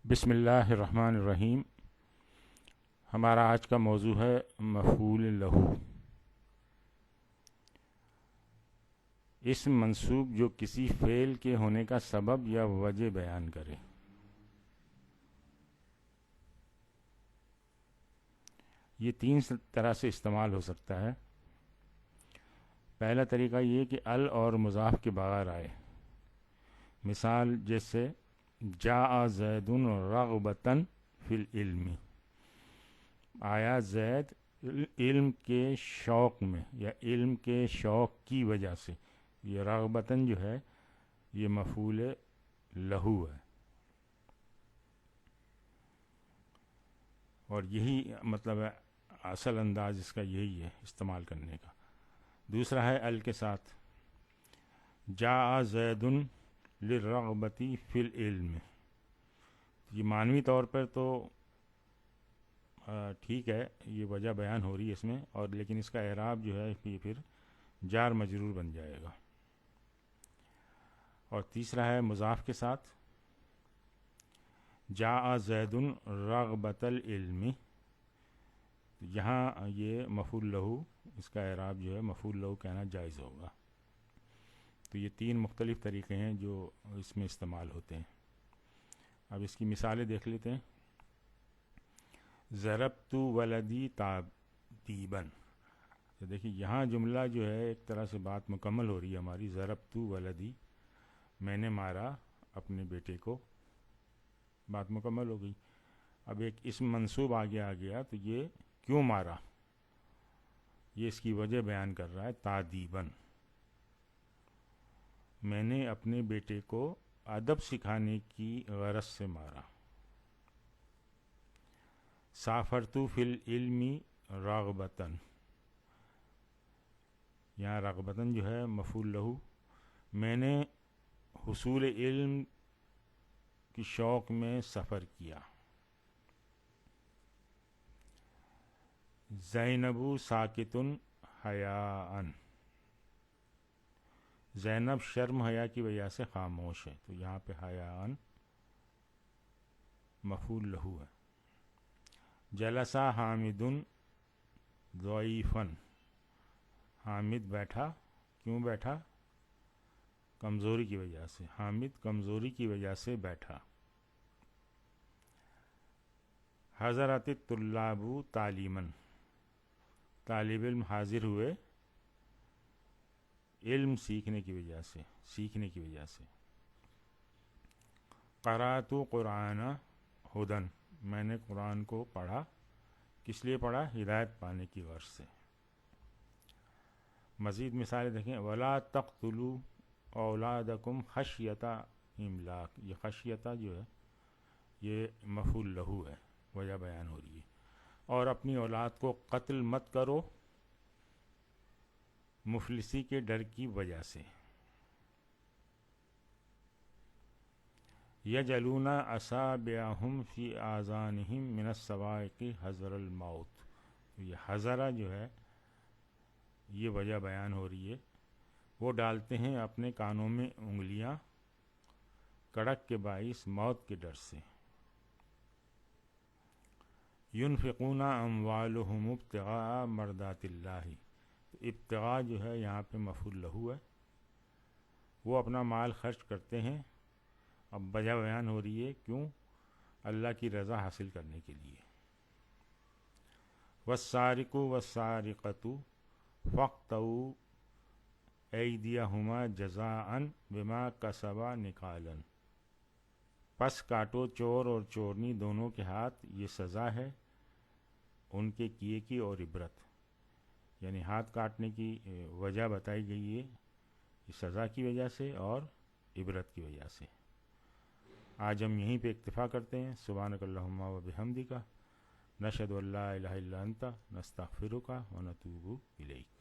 بسم اللہ الرحمن الرحیم۔ ہمارا آج کا موضوع ہے مفعول لہو، اسم منصوب جو کسی فعل کے ہونے کا سبب یا وجہ بیان کرے۔ یہ تین طرح سے استعمال ہو سکتا ہے۔ پہلا طریقہ یہ کہ ال اور مضاف کے بغیر آئے، مثال جیسے جاء زید رغبتاً فی العلم، آیا زید علم کے شوق میں یا علم کے شوق کی وجہ سے۔ یہ رغبتاً جو ہے یہ مفعول لہو ہے، اور یہی مطلب ہے، اصل انداز اس کا یہی ہے استعمال کرنے کا۔ دوسرا ہے ال کے ساتھ، جاء زید للرغبتی فی العلم۔ یہ معنوی طور پر تو ٹھیک ہے، یہ وجہ بیان ہو رہی ہے اس میں، اور لیکن اس کا اعراب جو ہے یہ پھر جار مجرور بن جائے گا۔ اور تیسرا ہے مضاف کے ساتھ، جاء زید رغبت العلم۔ یہاں یہ مفعول لہو، اس کا اعراب جو ہے مفعول لہو کہنا جائز ہوگا۔ تو یہ تین مختلف طریقے ہیں جو اس میں استعمال ہوتے ہیں۔ اب اس کی مثالیں دیکھ لیتے ہیں۔ ضربت ولدی تعدیباً، تو دیکھیے یہاں جملہ جو ہے ایک طرح سے بات مکمل ہو رہی ہے ہماری۔ ضربت ولدی، میں نے مارا اپنے بیٹے کو، بات مکمل ہو گئی۔ اب ایک اسم منصوب آگے آ گیا، تو یہ کیوں مارا، یہ اس کی وجہ بیان کر رہا ہے۔ تعدیباً، میں نے اپنے بیٹے کو ادب سکھانے کی غرض سے مارا۔ سافرت فی العلم راغبتاً، یہاں راغبتاً جو ہے مفعول لہو، میں نے حصول علم کی شوق میں سفر کیا۔ زینب ساکت حیاءً، زینب شرم حیا کی وجہ سے خاموش ہے، تو یہاں پہ حیاءً مفعول لہو ہے۔ جلس حامد ضعیفاً، حامد بیٹھا، کیوں بیٹھا، کمزوری کی وجہ سے، حامد کمزوری کی وجہ سے بیٹھا۔ حضرت الطلاب تعلیماً، طالب علم حاضر ہوئے علم سیکھنے کی وجہ سے۔ قرأت قرآن ہدً، میں نے قرآن کو پڑھا، کس لیے پڑھا، ہدایت پانے کی غرض سے۔ مزید مثالیں دیکھیں، ولا تقتلوا اولادکم خشیۃ املاق، یہ خشیۃ جو ہے یہ مفعول لہو ہے، وجہ بیان ہو رہی ہے۔ اور اپنی اولاد کو قتل مت کرو مفلسی کے ڈر کی وجہ سے۔ یجعلون اصابعہم فی آذانہم من الصواعق حذر الموت، یہ حذر جو ہے یہ وجہ بیان ہو رہی ہے، وہ ڈالتے ہیں اپنے کانوں میں انگلیاں کڑک کے باعث موت کے ڈر سے۔ ینفقون اموالہم ابتغاء مرضات اللہ، ابتغاء جو ہے یہاں پہ مفعول لہو ہے، وہ اپنا مال خرچ کرتے ہیں، اب وجہ بیان ہو رہی ہے کیوں، اللہ کی رضا حاصل کرنے کے لیے۔ والسارق والسارقۃ فاقطعوا ایدیہما جزاء بما کسبا نکالا، پس کاٹو چور اور چورنی دونوں کے ہاتھ، یہ سزا ہے ان کے کیے کی اور عبرت، یعنی ہاتھ کاٹنے کی وجہ بتائی گئی ہے، یہ سزا کی وجہ سے اور عبرت کی وجہ سے۔ آج ہم یہیں پہ اکتفا کرتے ہیں۔ سبحانک اللہم و بحمدک، نشہد ان لا الہ الا انت، نستغفرک و نتوب الیک۔